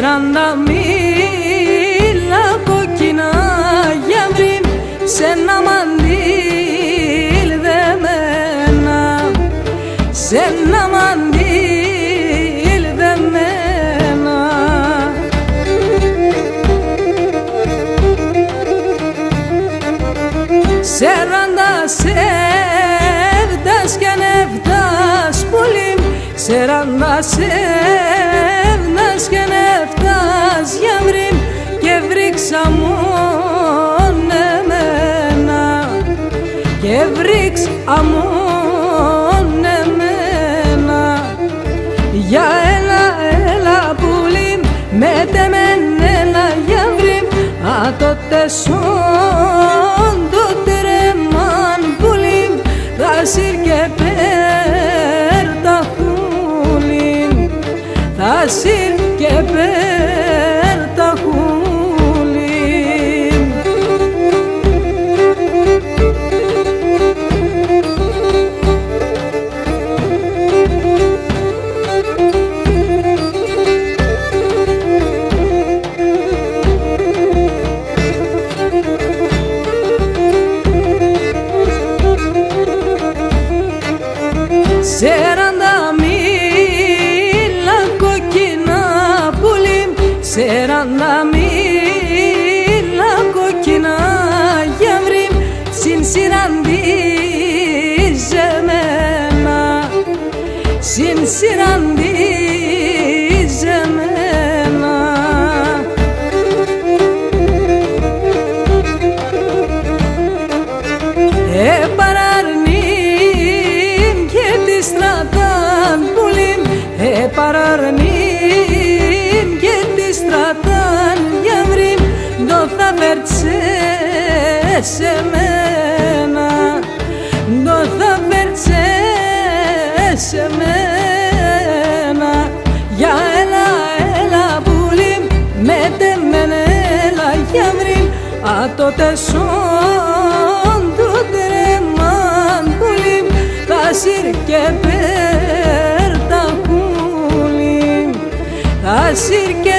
40 μίλα κόκκινα γιαύρι σε ένα μαντήλ δεμένα, σε ένα μαντήλ δεμένα. Σεράντα σεύδας και νεύτας πουλί, σεράντα σεύδας και νεύτας γιαύρι και βρήξα μόν εμένα, και βρήξα μόν εμένα. Για έλα, έλα πουλί, μέτε μεν έλα γιαύρι, α τότε σον το τρέμαν πουλί, θα σύρ και πέρτα χούλι, θα σύρ και πέρτα χούλι. Σεράντα μίλα κόκκινα πουλί, σεράντα μίλα κόκκινα γιαύρι, συνσυραντίζεμένα, συνσυραντίζεμένα. Στρατάν πουλί, παραρνήν και τη στρατάν γιαύρι, το θα βέρτσε σε μένα, το θα βέρτσε σε μένα. Για έλα, έλα πουλί, μέτε μεν έλα γιαύρι, α τότε σον του τρέμαν πουλί, θα σύρ και πέρτα χούλι, θα σύρ και